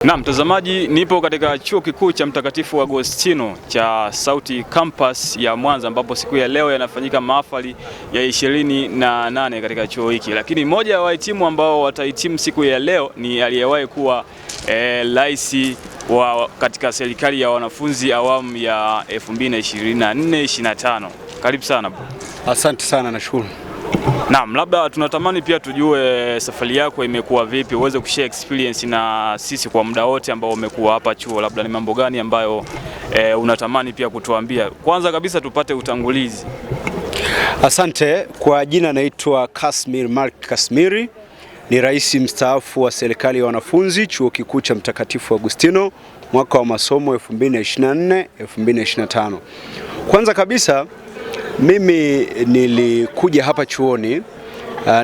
Na mtazamaji, nipo katika chuo kikuu cha Mtakatifu Agostino cha Sauti Campus ya Mwanza, ambapo siku ya leo yanafanyika mahafali ya 28 katika chuo hiki. Lakini mmoja wa wahitimu ambao watahitimu siku ya leo ni aliyewahi kuwa rais katika serikali ya wanafunzi awamu ya 2024-25. Karibu sana bro. Asante sana, nashukuru. Naam, labda tunatamani pia tujue safari yako imekuwa vipi, uweze kushare experience na sisi kwa muda wote ambao umekuwa hapa chuo. Labda ni mambo gani ambayo unatamani pia kutuambia? Kwanza kabisa tupate utangulizi. Asante. Kwa jina naitwa Kasmir Mark Kasmiri, ni rais mstaafu wa serikali ya wanafunzi chuo kikuu cha Mtakatifu Agostino mwaka wa masomo 2024-2025. Kwanza kabisa mimi nilikuja hapa chuoni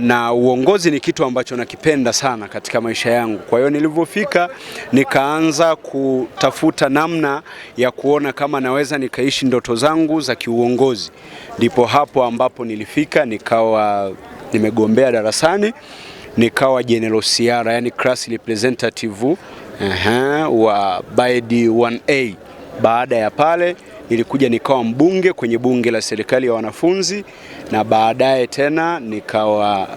na uongozi ni kitu ambacho nakipenda sana katika maisha yangu. Kwa hiyo nilivyofika nikaanza kutafuta namna ya kuona kama naweza nikaishi ndoto zangu za kiuongozi. Ndipo hapo ambapo nilifika nikawa nimegombea darasani, nikawa general CR, yani class representative wa BAED 1A. Baada ya pale nilikuja nikawa mbunge kwenye bunge la serikali ya wanafunzi, na baadaye tena nikawa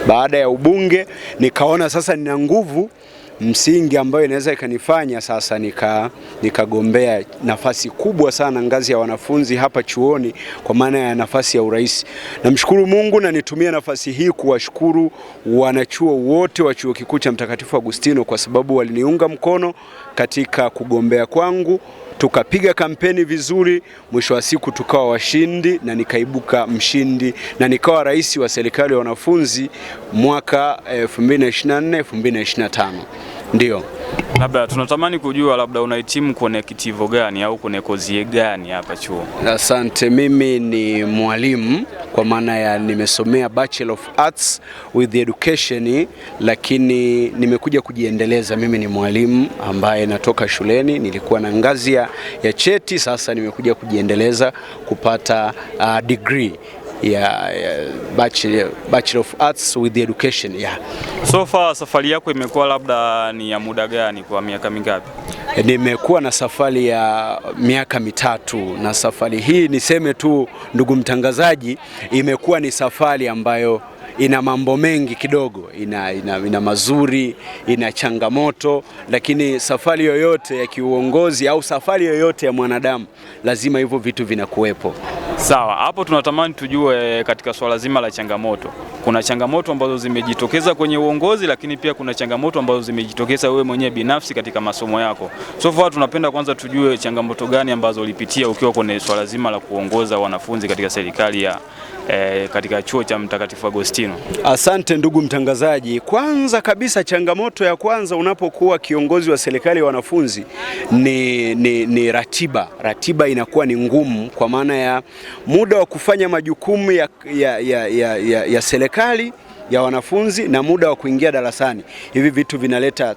baada ya ubunge nikaona sasa nina nguvu msingi ambayo inaweza ikanifanya sasa nikagombea nafasi kubwa sana ngazi ya wanafunzi hapa chuoni, kwa maana ya nafasi ya urais. Namshukuru Mungu na nitumie nafasi hii kuwashukuru wanachuo wote wa chuo kikuu cha Mtakatifu Agostino kwa sababu waliniunga mkono katika kugombea kwangu. Tukapiga kampeni vizuri, mwisho wa siku tukawa washindi na nikaibuka mshindi na nikawa rais wa serikali ya wanafunzi mwaka 2024-2025. Ndio. Labda tunatamani kujua labda unahitimu kwenye kitivo gani au kwenye kozi gani hapa chuo? Asante. Mimi ni mwalimu kwa maana ya nimesomea Bachelor of Arts with Education, lakini nimekuja kujiendeleza. Mimi ni mwalimu ambaye natoka shuleni, nilikuwa na ngazi ya cheti, sasa nimekuja kujiendeleza kupata degree ya Bachelor of Arts with Education. So far safari yako imekuwa labda ni ya muda gani, kwa miaka mingapi? Nimekuwa na safari ya miaka mitatu, na safari hii niseme tu ndugu mtangazaji, imekuwa ni safari ambayo ina mambo mengi kidogo, ina mazuri, ina changamoto, lakini safari yoyote ya kiuongozi au safari yoyote ya mwanadamu lazima hivyo vitu vinakuwepo. Sawa, hapo tunatamani tujue katika swala zima la changamoto. Kuna changamoto ambazo zimejitokeza kwenye uongozi, lakini pia kuna changamoto ambazo zimejitokeza wewe mwenyewe binafsi katika masomo yako. So far tunapenda kwanza tujue changamoto gani ambazo ulipitia ukiwa kwenye swala zima la kuongoza wanafunzi katika serikali ya katika chuo cha Mtakatifu Agostino. Asante ndugu mtangazaji. Kwanza kabisa, changamoto ya kwanza unapokuwa kiongozi wa serikali ya wanafunzi ni ratiba. Ratiba inakuwa ni ngumu kwa maana ya muda wa kufanya majukumu ya serikali ya wanafunzi na muda wa kuingia darasani. Hivi vitu vinaleta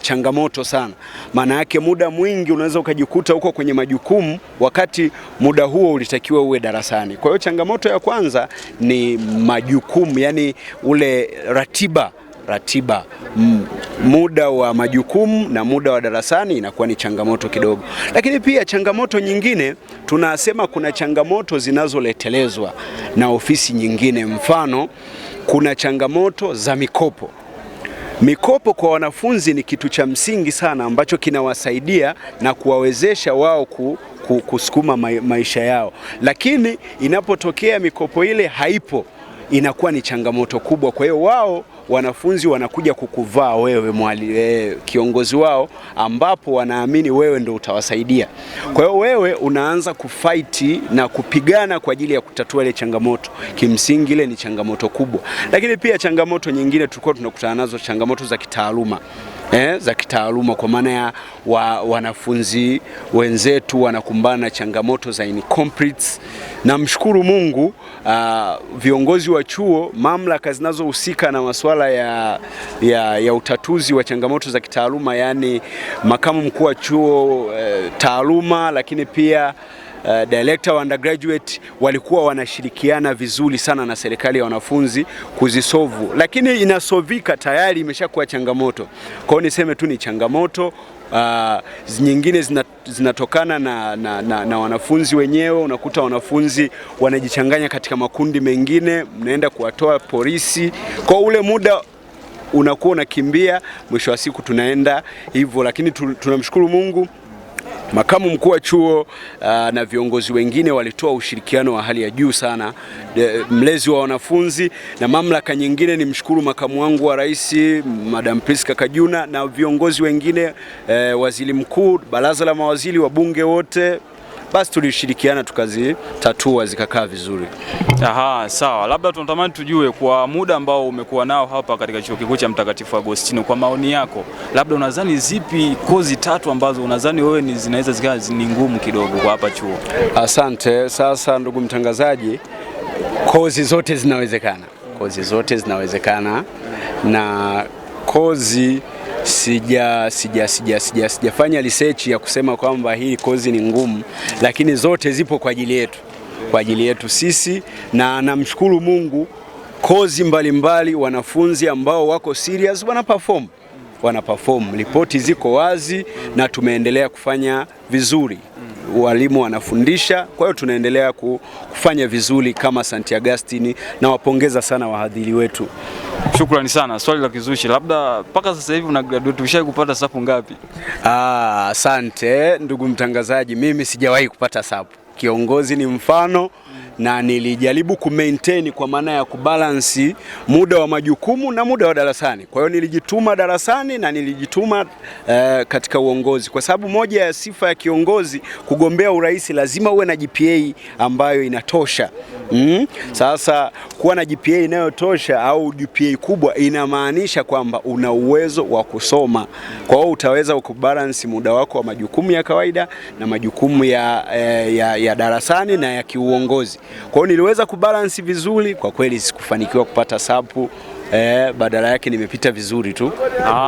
changamoto sana. Maana yake muda mwingi unaweza ukajikuta huko kwenye majukumu wakati muda huo ulitakiwa uwe darasani. Kwa hiyo changamoto ya kwanza ni majukumu, yani ule ratiba, muda wa majukumu na muda wa darasani inakuwa ni changamoto kidogo. Lakini pia changamoto nyingine, tunasema kuna changamoto zinazoletelezwa na ofisi nyingine. Mfano, kuna changamoto za mikopo. Mikopo kwa wanafunzi ni kitu cha msingi sana ambacho kinawasaidia na kuwawezesha wao kusukuma maisha yao. Lakini inapotokea mikopo ile haipo, inakuwa ni changamoto kubwa. Kwa hiyo wao wanafunzi wanakuja kukuvaa wewe kiongozi wao, ambapo wanaamini wewe ndio utawasaidia. Kwa hiyo wewe unaanza kufight na kupigana kwa ajili ya kutatua ile changamoto. Kimsingi ile ni changamoto kubwa. Lakini pia changamoto nyingine tulikuwa tunakutana nazo, changamoto za kitaaluma. Za kitaaluma kwa maana ya wanafunzi wenzetu wanakumbana na changamoto za incompletes. Namshukuru Mungu, viongozi wa chuo, mamlaka zinazohusika na masuala ya utatuzi wa changamoto za kitaaluma, yani makamu mkuu wa chuo taaluma, lakini pia director wa undergraduate walikuwa wanashirikiana vizuri sana na serikali ya wanafunzi kuzisolve, lakini inasovika tayari, imeshakuwa changamoto. Kwa hiyo niseme tu ni changamoto. Nyingine zinatokana na wanafunzi wenyewe. Unakuta wanafunzi wanajichanganya katika makundi mengine, mnaenda kuwatoa polisi, kwa ule muda unakuwa unakimbia, mwisho wa siku tunaenda hivyo. Lakini tunamshukuru Mungu, makamu mkuu wa chuo na viongozi wengine walitoa ushirikiano wa hali ya juu sana, mlezi wa wanafunzi na mamlaka nyingine. Nimshukuru makamu wangu wa rais Madam Priska Kajuna na viongozi wengine, waziri mkuu, baraza la mawaziri, wabunge wote. Basi tulishirikiana tukazitatua zikakaa vizuri. Aha, sawa. Labda tunatamani tujue kwa muda ambao umekuwa nao hapa katika Chuo Kikuu cha Mtakatifu Agostino, kwa maoni yako, labda unadhani zipi kozi 3 ambazo unadhani wewe ni zinaweza zikawa ni ngumu kidogo kwa hapa chuo? Asante. Sasa ndugu mtangazaji, kozi zote zinawezekana. Kozi zote zinawezekana na kozi sijafanya research ya kusema kwamba hii kozi ni ngumu, lakini zote zipo kwa ajili yetu sisi, na namshukuru Mungu, kozi mbalimbali wanafunzi ambao wako serious wanaperform, ripoti ziko wazi na tumeendelea kufanya vizuri. Walimu wanafundisha, kwa hiyo tunaendelea kufanya vizuri kama St. Augustine, na wapongeza sana wahadhiri wetu. Shukrani sana. Swali la kizushi, labda mpaka sasa hivi una graduate, ushawahi kupata sapu ngapi? Asante ndugu mtangazaji, mimi sijawahi kupata sapu. Kiongozi ni mfano, na nilijaribu kumaintain kwa maana ya kubalansi muda wa majukumu na muda wa darasani. Kwa hiyo nilijituma darasani na nilijituma katika uongozi, kwa sababu moja ya sifa ya kiongozi kugombea urais lazima uwe na GPA ambayo inatosha. Sasa kuwa na GPA inayotosha au GPA kubwa inamaanisha kwamba una uwezo wa kusoma. Kwa hiyo utaweza kubalance muda wako wa majukumu ya kawaida na majukumu ya darasani na ya kiuongozi. Kwa hiyo niliweza kubalance vizuri. Kwa kweli sikufanikiwa kupata sapu, badala yake nimepita vizuri tu.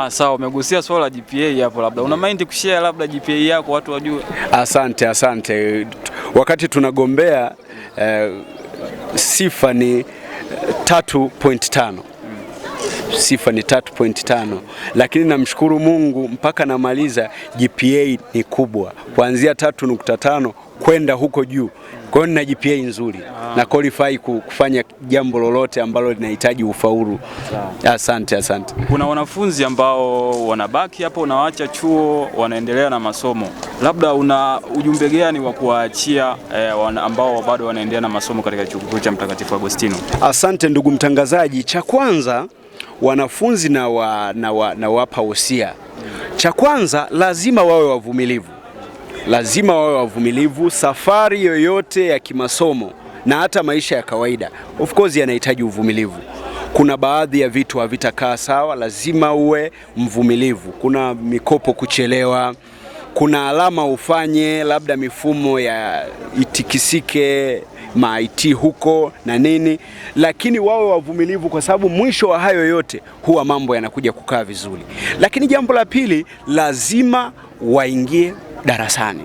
Sawa, umegusia swala la GPA hapo, labda una mind kushare labda GPA yako watu wajue? Asante. Wakati tunagombea sifa ni 3.5. Sifa ni 3.5, lakini namshukuru Mungu mpaka namaliza GPA ni kubwa, kuanzia 3.5 kwenda huko juu. Kwa hiyo nina GPA nzuri na qualify kufanya jambo lolote ambalo linahitaji ufaulu. Asante. Kuna wanafunzi ambao wanabaki hapo, unawaacha chuo wanaendelea na masomo, labda una ujumbe gani wa kuwaachia ambao bado wanaendelea na masomo katika Chuo Kikuu cha Mtakatifu Agostino? Asante ndugu mtangazaji, cha kwanza wanafunzi na wapa wosia. Cha kwanza lazima wawe wavumilivu. Safari yoyote ya kimasomo na hata maisha ya kawaida of course yanahitaji uvumilivu. Kuna baadhi ya vitu havitakaa sawa, lazima uwe mvumilivu. Kuna mikopo kuchelewa, kuna alama ufanye, labda mifumo ya itikisike, IT huko na nini, lakini wawe wavumilivu, kwa sababu mwisho wa hayo yote huwa mambo yanakuja kukaa vizuri. Lakini jambo la pili, lazima waingie darasani.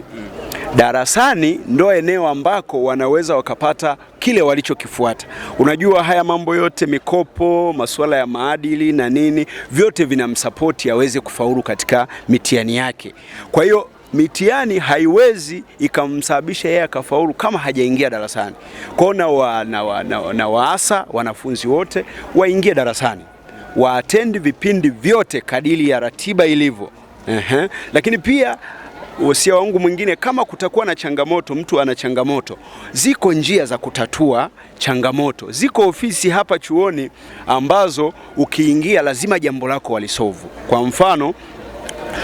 Darasani ndo eneo ambako wanaweza wakapata kile walichokifuata. Unajua haya mambo yote, mikopo, masuala ya maadili na nini, vyote vinamsupport aweze kufaulu katika mitihani yake. Kwa hiyo mitihani haiwezi ikamsababisha yeye akafaulu kama hajaingia darasani. Kwa na waasa wanafunzi wote waingie darasani, waattend vipindi vyote kadiri ya ratiba ilivyo. Lakini pia wasia wangu mwingine, kama kutakuwa na changamoto, mtu ana changamoto, ziko njia za kutatua changamoto. Ziko ofisi hapa chuoni ambazo ukiingia lazima jambo lako walisolve. Kwa mfano,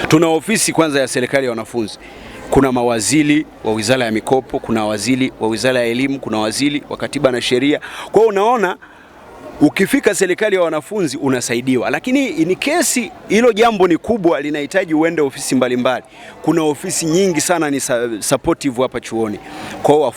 tuna ofisi kwanza ya serikali ya wanafunzi. Kuna mawaziri wa Wizara ya Mikopo, kuna waziri wa Wizara ya Elimu, kuna waziri wa Katiba na Sheria. Kwa hiyo unaona, ukifika serikali ya wanafunzi unasaidiwa. Lakini in case hilo jambo ni kubwa, linahitaji uende ofisi mbalimbali, kuna ofisi nyingi sana ni supportive hapa chuoni. Kwa hiyo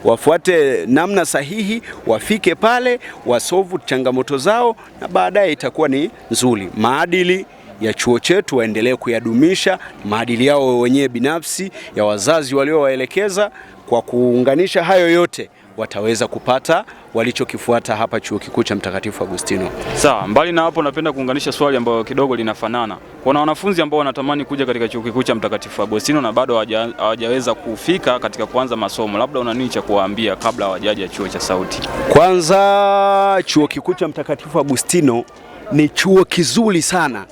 wafuate namna sahihi, wafike pale, wasolve changamoto zao, na baadaye itakuwa ni nzuri. Maadili ya chuo chetu waendelee kuyadumisha, maadili yao wenyewe binafsi, ya wazazi waliowaelekeza. Kwa kuunganisha hayo yote wataweza kupata walichokifuata hapa Chuo Kikuu cha Mtakatifu Agustino. Sawa, mbali na hapo napenda kuunganisha swali ambalo kidogo linafanana. Kuna wanafunzi ambao wanatamani kuja katika Chuo Kikuu cha Mtakatifu Agustino na bado hawajaweza kufika katika kuanza masomo. Labda una nini cha kuwaambia kabla hawajaja chuo cha sauti? Kwanza, Chuo Kikuu cha Mtakatifu Agustino ni chuo kizuri sana,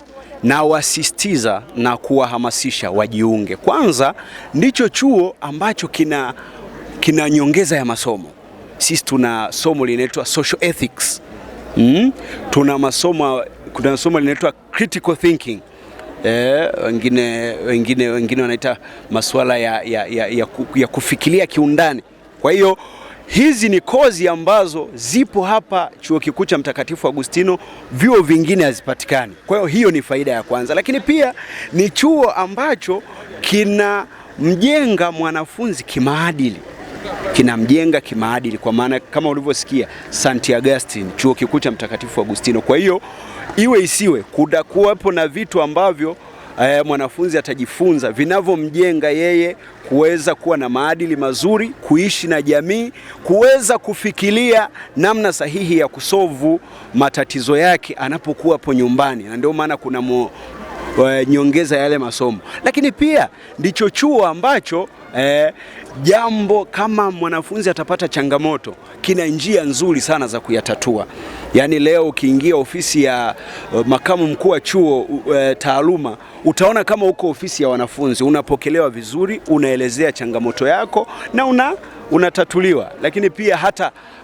na wasisitiza na kuwahamasisha wajiunge. Kwanza, ndicho chuo ambacho kina nyongeza ya masomo. Sisi tuna somo linaitwa social ethics. Kuna somo linaitwa critical thinking. Wengine wanaita masuala ya kufikiria kiundani. Kwa hiyo hizi ni kozi ambazo zipo hapa Chuo Kikuu cha Mtakatifu Agustino, vyuo vingine hazipatikani. Kwa hiyo hiyo ni faida ya kwanza, lakini pia ni chuo ambacho kinamjenga mwanafunzi kimaadili. Kinamjenga kimaadili kwa maana kama ulivyosikia St. Augustine, Chuo Kikuu cha Mtakatifu Agustino. Kwa hiyo iwe isiwe kuwapo na vitu ambavyo mwanafunzi atajifunza vinavyomjenga yeye kuweza kuwa na maadili mazuri, kuishi na jamii, kuweza kufikiria namna sahihi ya kusolve matatizo yake anapokuwa hapo nyumbani, na ndio maana kuna nyongeza yale masomo. Lakini pia ndicho chuo ambacho jambo kama mwanafunzi atapata changamoto, kina njia nzuri sana za kuyatatua. Yaani leo ukiingia ofisi ya makamu mkuu wa chuo taaluma, utaona kama uko ofisi ya wanafunzi, unapokelewa vizuri, unaelezea changamoto yako na unatatuliwa. Lakini pia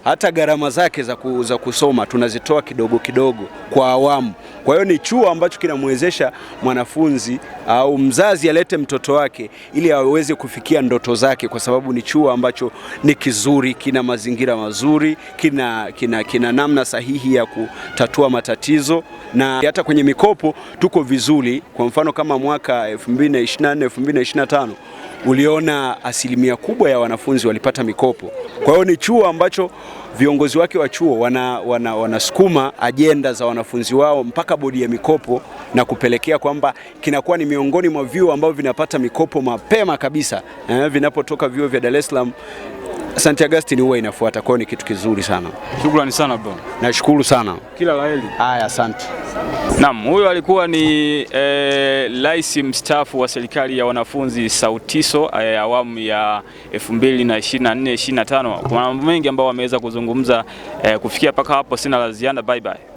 hata gharama zake za kusoma tunazitoa kidogo kidogo kwa awamu. Kwa hiyo ni chuo ambacho kinamwezesha mwanafunzi au mzazi alete mtoto wake ili aweze kufikia ndoto zake, kwa sababu ni chuo ambacho ni kizuri, kina mazingira mazuri, kina namna sahihi ya kutatua matatizo, na hata kwenye mikopo tuko vizuri. Kwa mfano kama mwaka 2024 2025 uliona asilimia kubwa ya wanafunzi walipata mikopo. Kwa hiyo ni chuo ambacho viongozi wake wa chuo wanasukuma ajenda za wanafunzi wao mpaka bodi ya mikopo, na kupelekea kwamba kinakuwa ni miongoni mwa vyuo ambavyo vinapata mikopo mapema kabisa. Vinapotoka vyuo vya Dar es Salaam, St. Augustine huwa inafuata. Kwa hiyo ni kitu kizuri sana. Shukrani sana bro. Nashukuru sana. Kila la heri. Haya, asante. Naam, huyo alikuwa ni rais mstaafu wa serikali ya wanafunzi SAUTISO awamu ya 2024-2025. Kuna mambo mengi ambayo wameweza kuzungumza kufikia paka hapo. Sina la ziada. Bye bye.